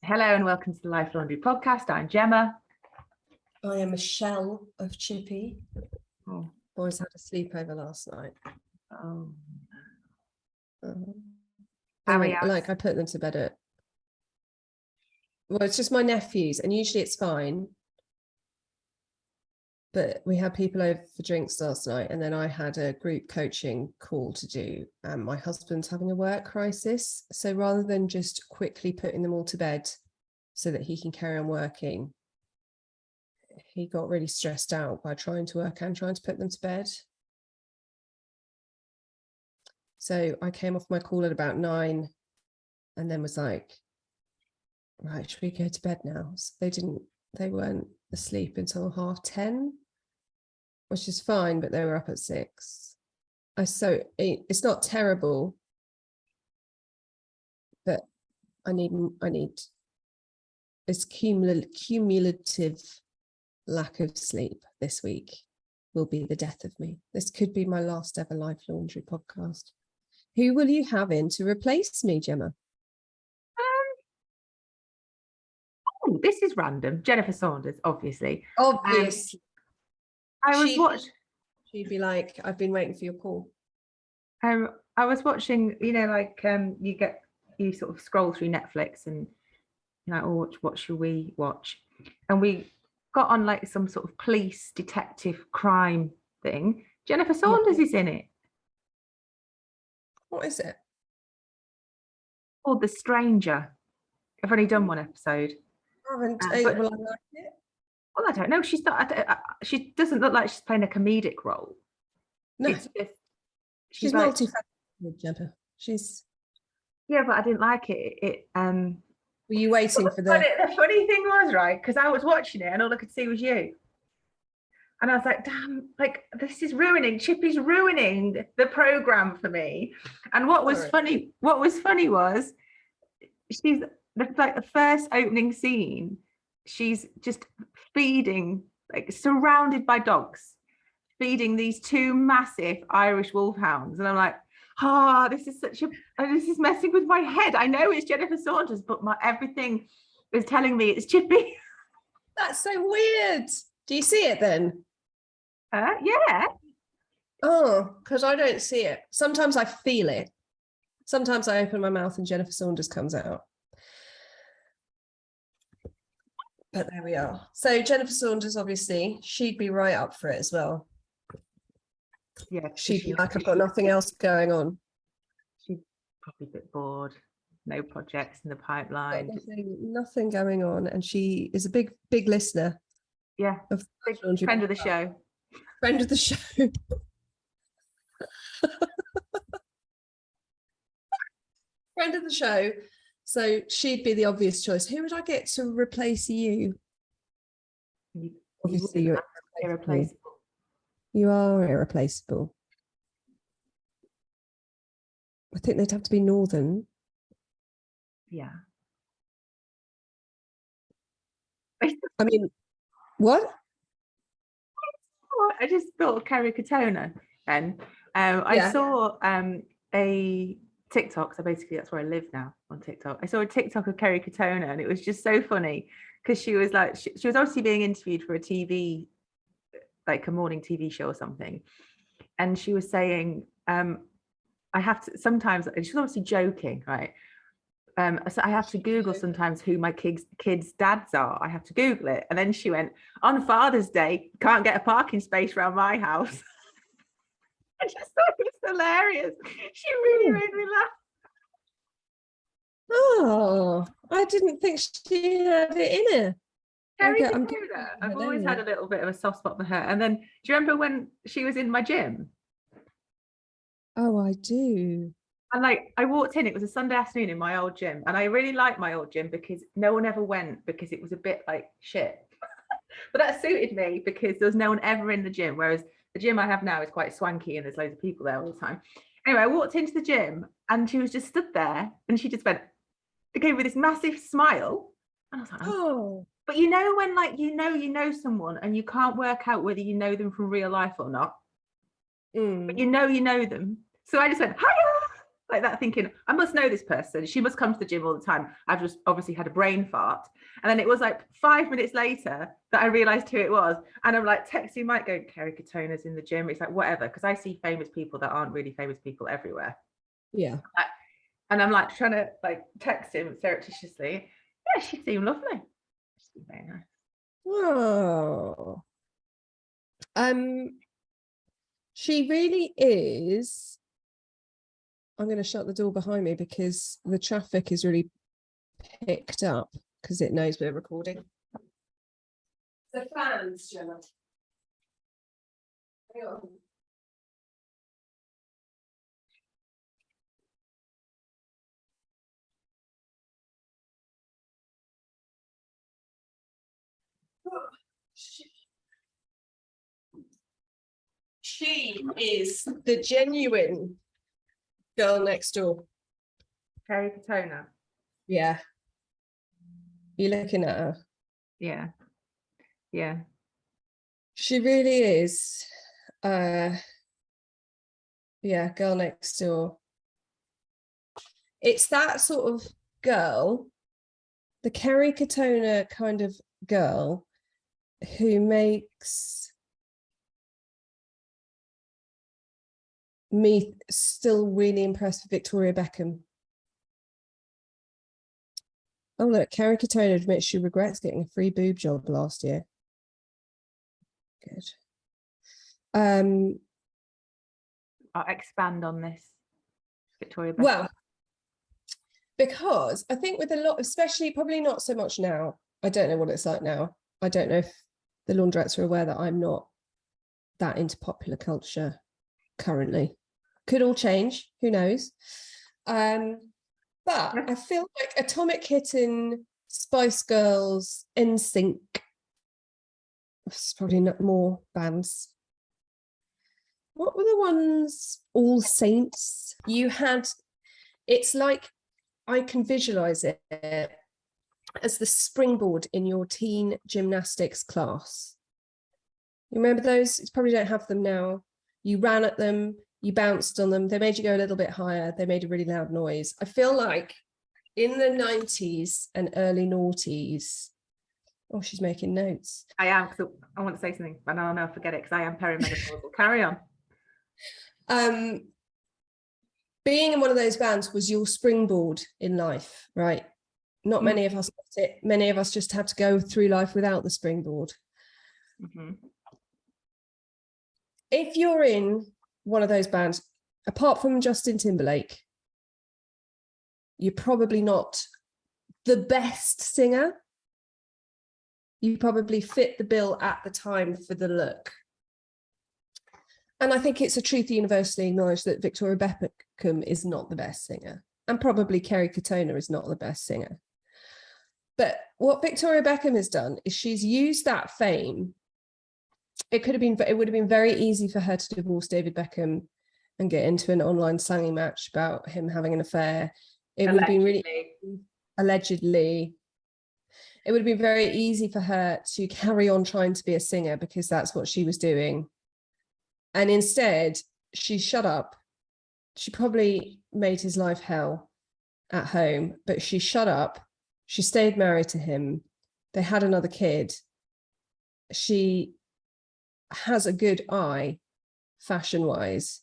Hello and welcome to the Life Laundry Podcast. I'm Gemma. I am a shell of Chippy. Oh. Boys had a sleepover last night. Oh. I put them to bed at... Well, it's just my nephews, and usually it's fine. But we had people over for drinks last night, and then I had a group coaching call to do. My husband's having a work crisis. So rather than just quickly putting them all to bed so that he can carry on working, he got really stressed out by trying to work and trying to put them to bed. So I came off my call at about 9 and then was like, right, should we go to bed now? So they weren't asleep until 10:30, which is fine, but they were up at 6. It's not terrible, but I need it's cumulative lack of sleep this week will be the death of me. This could be my last ever Life Laundry podcast. Who will you have in to replace me, Gemma? This is random. Jennifer Saunders, obviously. Obviously. She'd be like, I've been waiting for your call. I was watching, you sort of scroll through Netflix and you're like, oh, what shall we watch? And we got on like some sort of police detective crime thing. Jennifer Saunders is in it. What is it? Called The Stranger. I've only done one episode. I haven't. Will I like it? Well, I don't know. She's not. She doesn't look like she's playing a comedic role. No, she's like, multifaceted, Gemma. Yeah, but I didn't like it. Were you waiting for the funny thing was, right, because I was watching it and all I could see was you. And I was like, damn, like this is ruining, Chippy's ruining the program for me. And what was funny was she's like the first opening scene, she's just feeding, like surrounded by dogs, feeding these 2 massive Irish wolfhounds. And I'm like, this is messing with my head. I know it's Jennifer Saunders, but everything is telling me it's Chippy. That's so weird. Do you see it then? Yeah. Oh, because I don't see it. Sometimes I feel it. Sometimes I open my mouth and Jennifer Saunders comes out. But there we are. So Jennifer Saunders, obviously, she'd be right up for it as well. Yeah, she'd be like, I've got nothing else going on. She's probably a bit bored. No projects in the pipeline. Nothing going on, and she is a big listener. Yeah, big friend of the show. Friend of the show. Friend of the show. So she'd be the obvious choice. Who would I get to replace you? Obviously, you're irreplaceable. You are irreplaceable. I think they'd have to be northern. Yeah. I mean, what? I just thought of Kerry Katona, and I saw a TikTok. So basically, that's where I live now, on TikTok. I saw a TikTok of Kerry Katona, and it was just so funny because she was like, she was obviously being interviewed for a TV, like a morning TV show or something, and she was saying, I have to sometimes. She's obviously joking, right? So I have to Google sometimes who my kids' dads are. I have to Google it. And then she went, on Father's Day, can't get a parking space around my house. I just thought it was hilarious. She really made me laugh. Oh, I didn't think she had it in her. I've always had a little bit of a soft spot for her. And then, do you remember when she was in my gym? Oh, I do. And like I walked in, it was a Sunday afternoon in my old gym, and I really liked my old gym because no one ever went because it was a bit like shit. But that suited me because there was no one ever in the gym, whereas the gym I have now is quite swanky and there's loads of people there all the time. Anyway, I walked into the gym and she was just stood there and she just went, gave me this massive smile, and I was like, oh. But you know when like you know someone and you can't work out whether you know them from real life or not, but you know them. So I just went, hiya. like that, thinking, I must know this person. She must come to the gym all the time. I've just obviously had a brain fart. And then it was like 5 minutes later that I realized who it was. And I'm like texting Mike going, Kerry Katona's in the gym. It's like, whatever. Because I see famous people that aren't really famous people everywhere. Yeah. And I'm like trying to like text him surreptitiously. Yeah, she seemed lovely. She seemed very nice. Oh. She really is. I'm going to shut the door behind me because the traffic is really picked up because it knows we're recording. The fans, Gemma. Hang on. She is the genuine girl next door. Kerry Katona. Yeah. You're looking at her. Yeah. Yeah. She really is. Yeah, girl next door. It's that sort of girl, the Kerry Katona kind of girl who makes me still really impressed with Victoria Beckham. Oh, look, Kerry Katona admits she regrets getting a free boob job last year. Good. I'll expand on this, Victoria Beckham. Well, because I think with a lot, especially probably not so much now. I don't know what it's like now. I don't know if the laundrettes are aware that I'm not that into popular culture currently. Could all change, who knows? But I feel like Atomic Kitten, Spice Girls, NSYNC, it's probably not more bands. What were the ones? All Saints. You had, it's like, I can visualize it as the springboard in your teen gymnastics class. You remember those? You probably don't have them now. You ran at them, you bounced on them, they made you go a little bit higher, they made a really loud noise. I feel like in the 90s and early noughties, oh, she's making notes. I am, because I want to say something, but I'll never forget it because I am perimenopausal. Carry on. Being in one of those bands was your springboard in life, right? Not many of us got it. Many of us just had to go through life without the springboard. Mm-hmm. If you're in one of those bands, apart from Justin Timberlake, you're probably not the best singer. You probably fit the bill at the time for the look. And I think it's a truth universally acknowledged that Victoria Beckham is not the best singer. And probably Kerry Katona is not the best singer. But what Victoria Beckham has done is she's used that fame. It would have been very easy for her to divorce David Beckham and get into an online slanging match about him having an affair. It would have been really, allegedly, it would have been very easy for her to carry on trying to be a singer because that's what she was doing. And instead, she shut up. She probably made his life hell at home, but she shut up. She stayed married to him. They had another kid. She has a good eye, fashion-wise.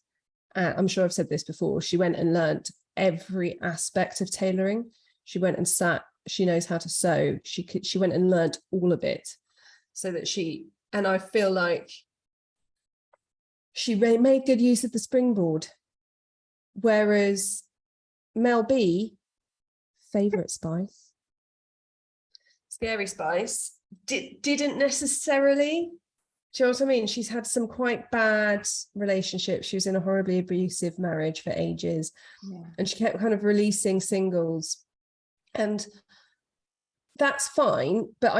I'm sure I've said this before. She went and learnt every aspect of tailoring. She went and sat. She knows how to sew. She went and learnt all of it, so that and I feel like she made good use of the springboard. Whereas Mel B, favourite Spice, Scary Spice, didn't necessarily. Do you know what I mean? She's had some quite bad relationships. She was in a horribly abusive marriage for ages. Yeah. And she kept kind of releasing singles. And that's fine. But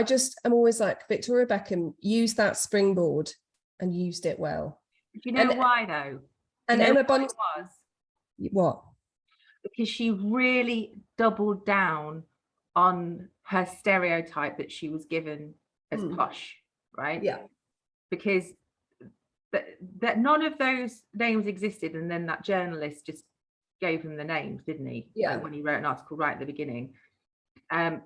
I'm always like, Victoria Beckham used that springboard and used it well. Do you know why though? And Emma Bunton was. What? Because she really doubled down on her stereotype that she was given as posh, right? Yeah. Because that none of those names existed, and then that journalist just gave him the names, didn't he? Yeah. Like when he wrote an article right at the beginning. And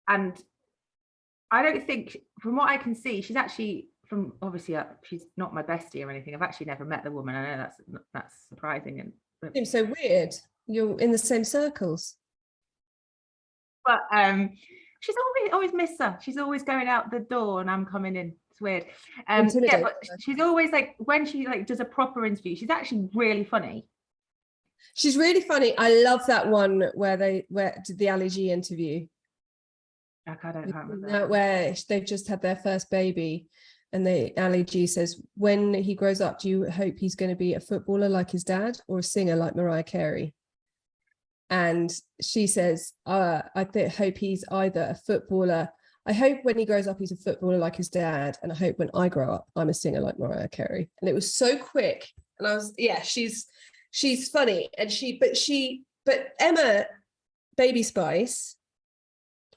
I don't think, from what I can see, she's actually from, obviously she's not my bestie or anything. I've actually never met the woman. I know that's surprising. Seems so weird. You're in the same circles. But she's always miss her. She's always going out the door and I'm coming in. It's weird. Yeah, but she's always like, when she like does a proper interview, she's actually really funny. She's really funny. I love that one where did the Ali G interview. I can't remember that. Where they've just had their first baby, and Ali G says, when he grows up, do you hope he's going to be a footballer like his dad or a singer like Mariah Carey? And she says, I hope he's either a footballer. I hope when he grows up, he's a footballer like his dad. And I hope when I grow up, I'm a singer like Mariah Carey. And it was so quick. And I was, yeah, she's funny. And but Emma Baby Spice,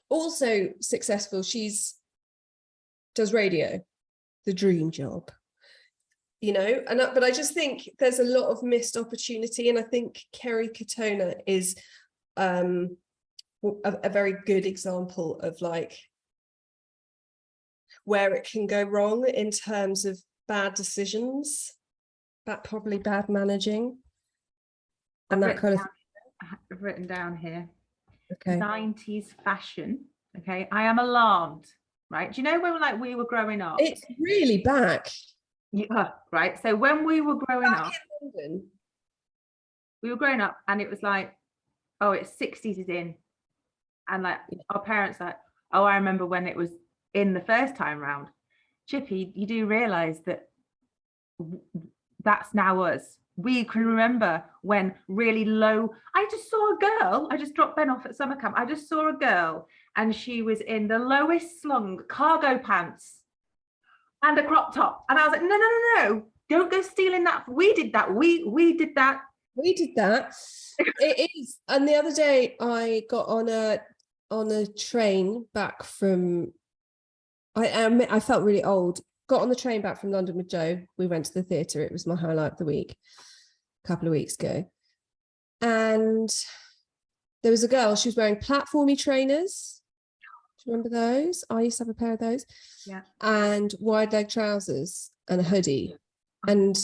also successful. Does radio, the dream job, you know, but I just think there's a lot of missed opportunity. And I think Kerry Katona is a very good example of like where it can go wrong in terms of bad decisions, probably bad managing. And that kind of I've written down here. Okay. 90s fashion. Okay. I am alarmed. Right. Do you know when we were growing up? It's really back. Yeah. Right. So when we were growing back up, in London. we were growing up and it was like, oh, it's 60s is in. And like our parents like, oh, I remember when it was in the first time round. Chippy, you do realise that that's now us. We can remember when really low. I just saw a girl. I just dropped Ben off at summer camp. I just saw a girl and she was in the lowest slung cargo pants and a crop top. And I was like, no. Don't go stealing that. We did that. We did that. We did that. It is. And the other day I got on a train back from, I felt really old. Got on the train back from London with Joe. We went to the theatre. It was my highlight of the week a couple of weeks ago. And there was a girl, she was wearing platformy trainers. Do you remember those? I used to have a pair of those. Yeah. And wide leg trousers and a hoodie. And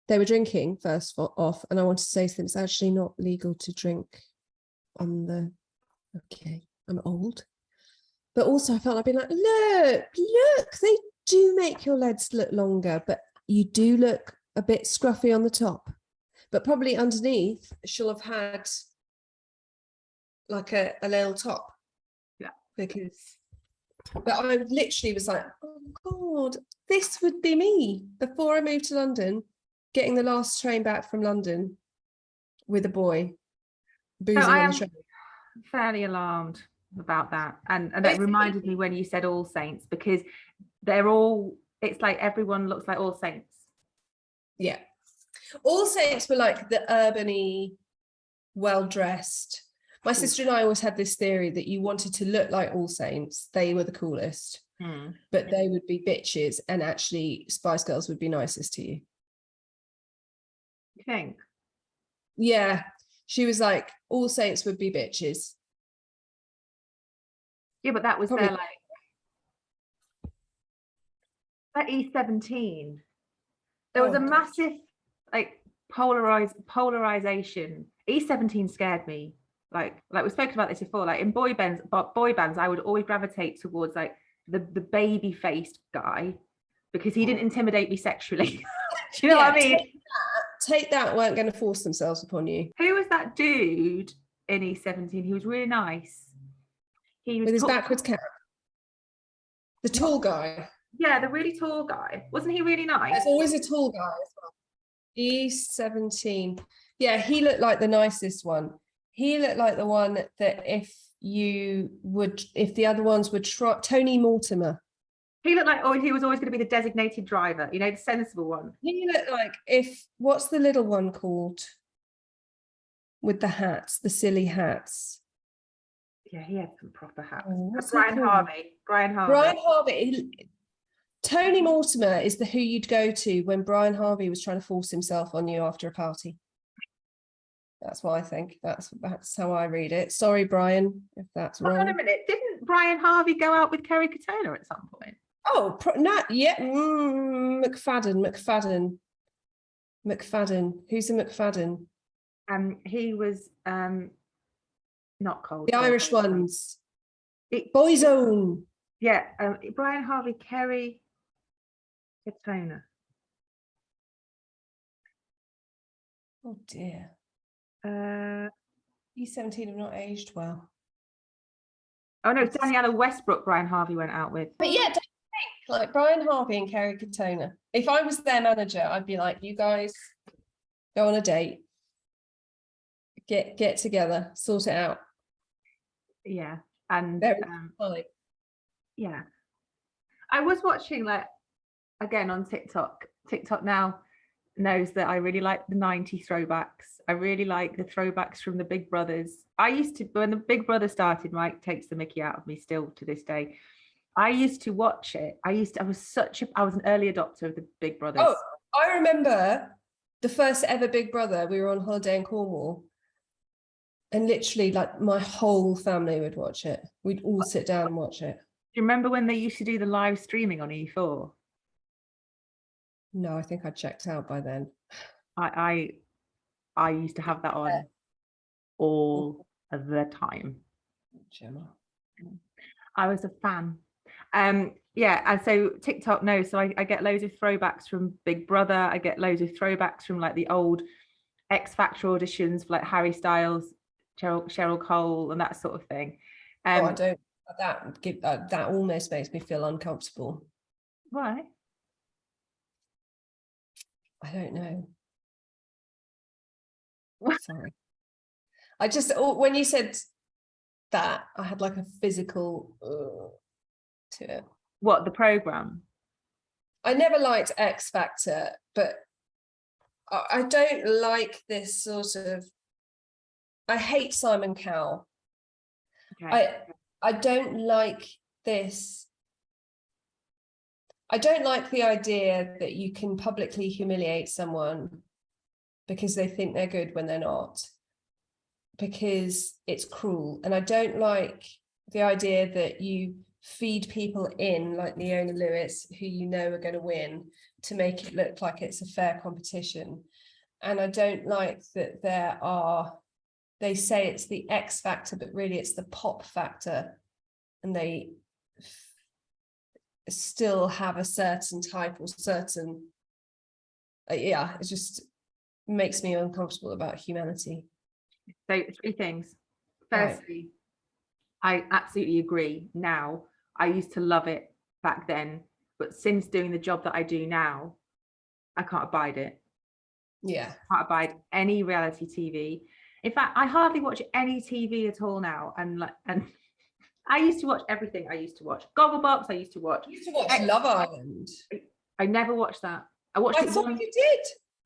they were drinking first off. And I wanted to say to them, it's actually not legal to drink on the, okay, I'm old. But also I felt like being like, look, they do make your legs look longer, but you do look a bit scruffy on the top. But probably underneath, she'll have had like a little top. Yeah. But I literally was like, oh God, this would be me before I moved to London, getting the last train back from London with a boy, boozing on the train. Fairly alarmed about that. And that reminded me when you said All Saints, because it's like everyone looks like All Saints. Yeah. All Saints were like the urban-y, well-dressed. My sister and I always had this theory that you wanted to look like All Saints. They were the coolest, but they would be bitches, and actually Spice Girls would be nicest to you. You think? Yeah. She was like, All Saints would be bitches. Yeah, but that was Probably. their like E17. There was a massive like polarization. E17 scared me. Like we've spoken about this before. Like in boy bands, I would always gravitate towards like the baby faced guy because he didn't intimidate me sexually. Do you know what I mean? Take that weren't going to force themselves upon you. Who was that dude in E17? He was really nice. He was with his backwards cap. The tall guy. Yeah, the really tall guy. Wasn't he really nice? There's always a tall guy as well. E17. Yeah, he looked like the nicest one. He looked like the one that if the other ones would try, Tony Mortimer. He looked like, he was always going to be the designated driver, you know, the sensible one. He looked like what's the little one called? With the hats, the silly hats. Yeah, he had some proper hats. Brian Harvey. Tony Mortimer is who you'd go to when Brian Harvey was trying to force himself on you after a party. That's what I think. That's how I read it. Sorry, Brian, if that's wrong. Hold on a minute. Didn't Brian Harvey go out with Kerry Katona at some point? Oh, not yet. McFadden. Who's the McFadden? He was not cold. The Irish ones. Boyzone. Yeah, Brian Harvey, Kerry Katona. Oh dear. He's 17 and not aged well. Oh no, Daniela Westbrook Brian Harvey went out with. But yeah, don't think like Brian Harvey and Kerry Katona. If I was their manager, I'd be like, you guys go on a date. Get together, sort it out. Yeah. And yeah. I was watching, like, again on TikTok. TikTok now knows that I really like the 90s throwbacks. I really like the throwbacks from the Big Brothers. I used to, when the Big Brother started, Mike takes the mickey out of me still to this day. I used to watch it. I was an early adopter of the Big Brothers. Oh, I remember the first ever Big Brother. We were on holiday in Cornwall. And literally, like, my whole family would watch it. We'd all sit down and watch it. Do you remember when they used to do the live streaming on E4? No, I think I checked out by then. I used to have that on all the time. Gemma. I was a fan. Yeah, and so TikTok knows. So I get loads of throwbacks from Big Brother. I get loads of throwbacks from like the old X Factor auditions for like Harry Styles, Cheryl Cole, and that sort of thing. I don't. That almost makes me feel uncomfortable. Why? I don't know. Sorry. I just, when you said that, I had like a physical to it. What, the program? I never liked X Factor, but I don't like this sort of. I hate Simon Cowell. Okay. I don't like this. I don't like the idea that you can publicly humiliate someone because they think they're good when they're not, because it's cruel. And I don't like the idea that you feed people in, like Leona Lewis, who you know are going to win, to make it look like it's a fair competition. And I don't like that they say it's the X factor, but really it's the pop factor. And they still have a certain type or certain, it just makes me uncomfortable about humanity. So 3 things. Firstly, right. I absolutely agree. Now, I used to love it back then, but since doing the job that I do now, I can't abide it. Yeah. I can't abide any reality TV. In fact, I hardly watch any TV at all now. And I used to watch everything. I used to watch Gogglebox. I used to watch Love Island. I never watched that. I thought you did.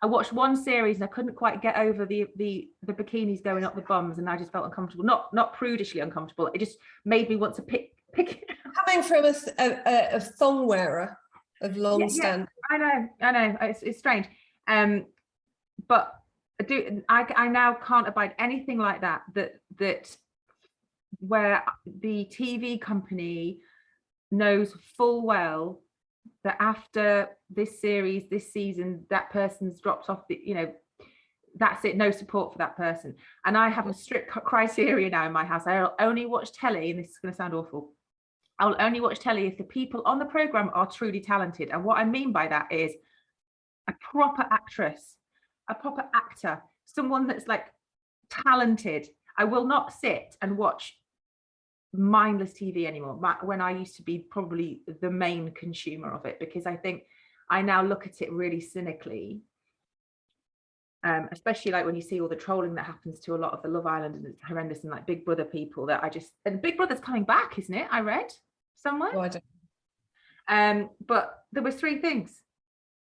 I watched one series and I couldn't quite get over the bikinis going up the bums, and I just felt uncomfortable. Not prudishly uncomfortable. It just made me want to pick it. Coming from a thong wearer of long stand. I know. It's strange. But I now can't abide anything like that where the TV company knows full well that after this series, this season, that person's dropped off that's it, no support for that person. And I have a strict criteria now in my house. I'll only watch telly, and this is going to sound awful, I'll only watch telly if the people on the program are truly talented. And what I mean by that is a proper actress, a proper actor, someone that's like talented. I will not sit and watch mindless TV anymore, when I used to be probably the main consumer of it, because I think I now look at it really cynically, especially like when you see all the trolling that happens to a lot of the Love Island, and it's horrendous, and like Big Brother people and Big Brother's coming back, isn't it? I read somewhere. Oh, I don't. But there was 3 things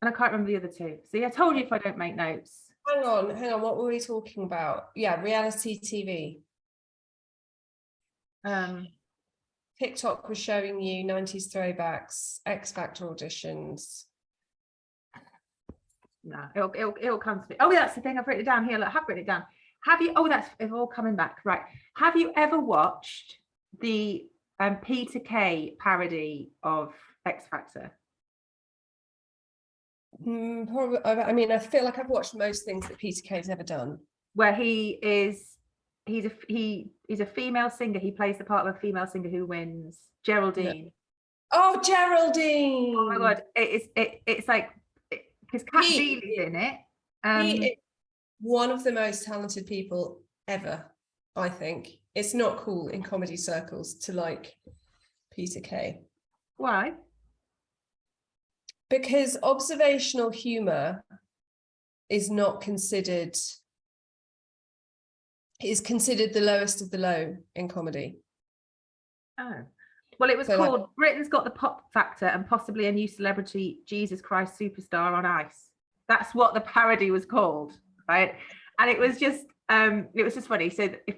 and I can't remember the other 2. See, I told you if I don't make notes. Hang on, what were we talking about? Yeah, reality TV. TikTok was showing you 90s throwbacks, X Factor auditions. No, it'll come to me. Oh, that's the thing. I've written it down here. Look, I have written it down. Have you? Oh, that's all coming back. Right. Have you ever watched the Peter Kay parody of X Factor? Probably, I mean, I feel like I've watched most things that Peter Kay's ever done. Where he's a female singer. He plays the part of a female singer who wins. Geraldine. No. Oh, Geraldine! Oh my god, it's like because Cat Deely's in it. He is one of the most talented people ever. I think it's not cool in comedy circles to like Peter Kay. Why? Because observational humor is considered the lowest of the low in comedy. Oh, well, it was so called Britain's Got the Pop Factor and Possibly a New Celebrity Jesus Christ Superstar on Ice. That's what the parody was called, right? And it was just funny. So if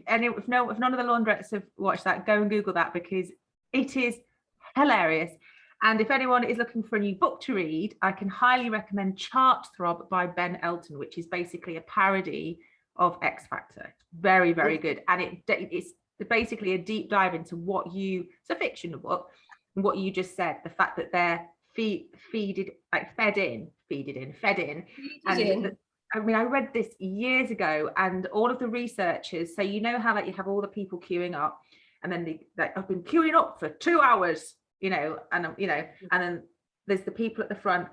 none of the laundrettes have watched that, go and Google that because it is hilarious. And if anyone is looking for a new book to read, I can highly recommend Chart Throb by Ben Elton, which is basically a parody of X Factor. Very, very good. And it's basically a deep dive into it's a fictional book, and what you just said, the fact that they're fed in. I mean, I read this years ago, and all of the researchers, so you know how like you have all the people queuing up, and then I've been queuing up for 2 hours, and then there's the people at the front.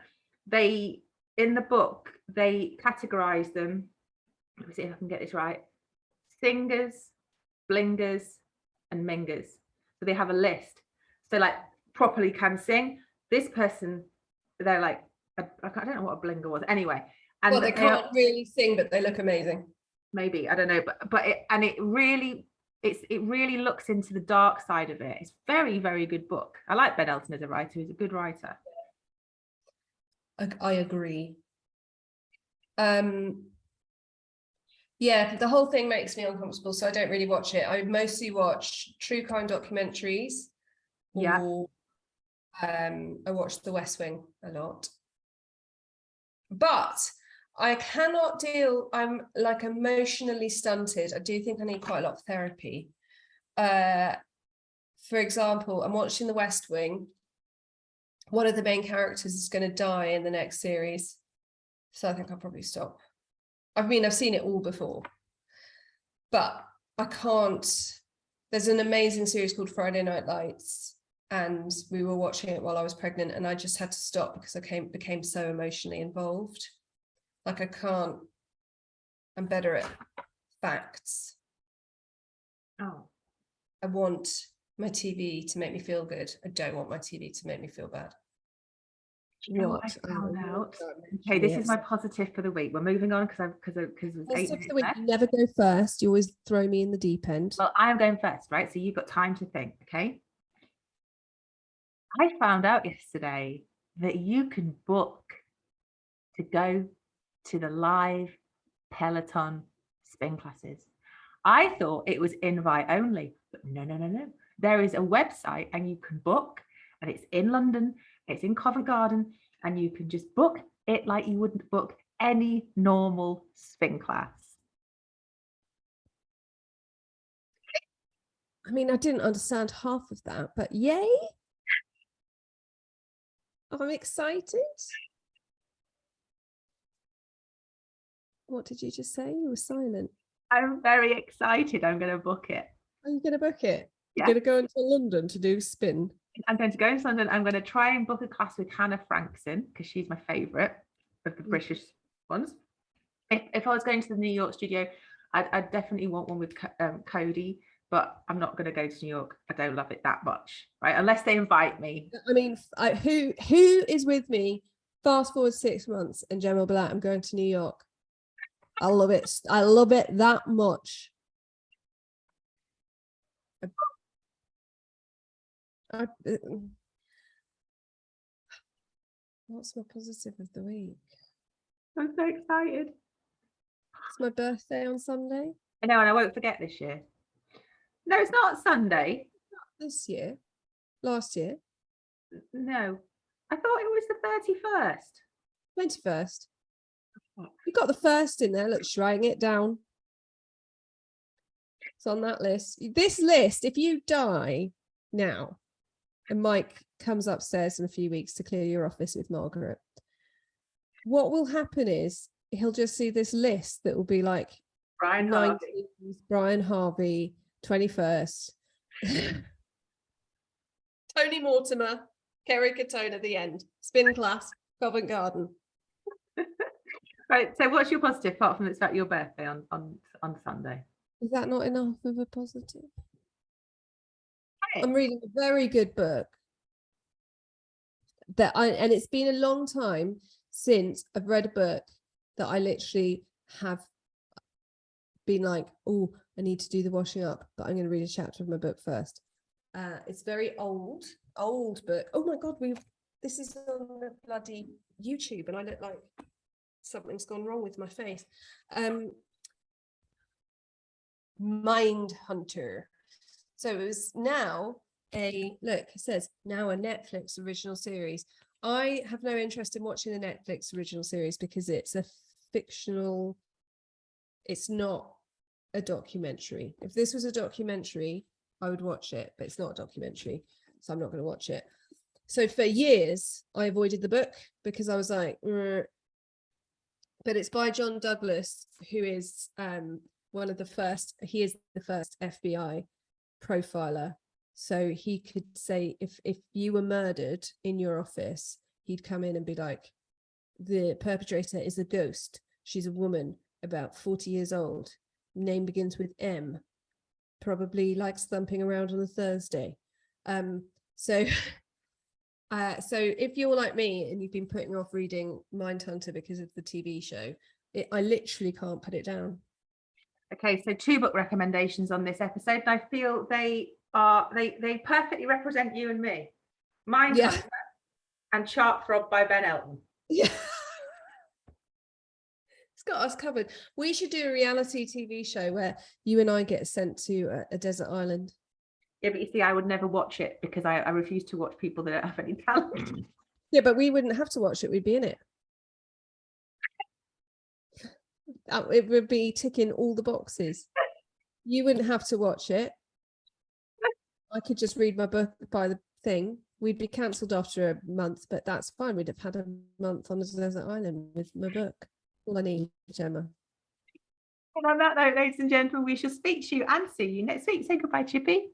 They, in the book, they categorize them. Let me see if I can get this right. Singers, blingers, and mingers. So they have a list. So like properly can sing. This person, they're like, I don't know what a blinger was. Anyway. And they can't really sing, but they look amazing. Maybe, I don't know, but it really looks into the dark side of it. It's very, very good book. I like Ben Elton as a writer. He's a good writer. I agree. Yeah, the whole thing makes me uncomfortable, so I don't really watch it. I mostly watch true crime documentaries. Yeah. Or, I watch The West Wing a lot. But I cannot deal, I'm like emotionally stunted. I do think I need quite a lot of therapy. For example, I'm watching The West Wing. One of the main characters is going to die in the next series. So I think I'll probably stop. I mean, I've seen it all before, but I can't. There's an amazing series called Friday Night Lights, and we were watching it while I was pregnant, and I just had to stop because I became so emotionally involved. Like I can't. I'm better at facts. Oh. I want my TV to make me feel good. I don't want my TV to make me feel bad. You know what I found out? Okay, this is my positive for the week. We're moving on because you never go first. You always throw me in the deep end. Well, I am going first, right? So you've got time to think, okay? I found out yesterday that you can book to go to the live Peloton spin classes. I thought it was invite only, but no. There is a website and you can book, and it's in London. It's in Covent Garden, and you can just book it like you wouldn't book any normal spin class. I mean, I didn't understand half of that, but yay. I'm excited. What did you just say? You were silent. I'm very excited. I'm going to book it. Are you going to book it? Yeah. You're going to go into London to do spin? I'm going to go into London. I'm going to try and book a class with Hannah Frankson because she's my favourite of the British ones. If I was going to the New York studio, I'd definitely want one with Cody, but I'm not going to go to New York. I don't love it that much, right? Unless they invite me. I mean, who is with me? Fast forward 6 months and Gemma Bray, I'm going to New York. I love it. I love it that much. What's my positive of the week? I'm so excited. It's my birthday on Sunday. I know, and I won't forget this year. No, it's not Sunday. Not this year. Last year. No. I thought it was the 31st. 21st. You got the first in there. Look, she's writing it down. It's on that list. This list, if you die now and Mike comes upstairs in a few weeks to clear your office with Margaret, what will happen is he'll just see this list that will be like Brian 90s, Harvey. Brian Harvey, 21st. Tony Mortimer, Kerry Katona, the end. Spin class, Covent Garden. Right, so what's your positive apart from it's about your birthday on Sunday? Is that not enough of a positive? I'm reading a very good book and it's been a long time since I've read a book that I literally have been like, oh, I need to do the washing up, but I'm going to read a chapter of my book first. It's very old book. Oh my God, this is on the bloody YouTube and I look like something's gone wrong with my face. Mind Hunter. So it was now it says now a Netflix original series. I have no interest in watching a Netflix original series because it's a fictional, it's not a documentary. If this was a documentary, I would watch it, but it's not a documentary, so I'm not going to watch it. So for years, I avoided the book because I was like, but it's by John Douglas, who is one of the first, he is the first FBI profiler. So he could say, if you were murdered in your office, he'd come in and be like, the perpetrator is a ghost. She's a woman, about 40 years old. Name begins with M. Probably likes thumping around on a Thursday. So if you're like me and you've been putting off reading Mindhunter because of the TV show, I literally can't put it down. Okay, so 2 book recommendations on this episode, and I feel they perfectly represent you and me. Mindhunter and Chart Frog by Ben Elton. Yeah. It's got us covered. We should do a reality TV show where you and I get sent to a desert island. Yeah, but you see, I would never watch it because I refuse to watch people that don't have any talent. Yeah, but we wouldn't have to watch it. We'd be in it. It would be ticking all the boxes. You wouldn't have to watch it. I could just read my book by the thing. We'd be cancelled after a month, but that's fine. We'd have had a month on a desert island with my book. All I need, Gemma. And on that note, ladies and gentlemen, we shall speak to you and see you next week. Say goodbye, Chippy.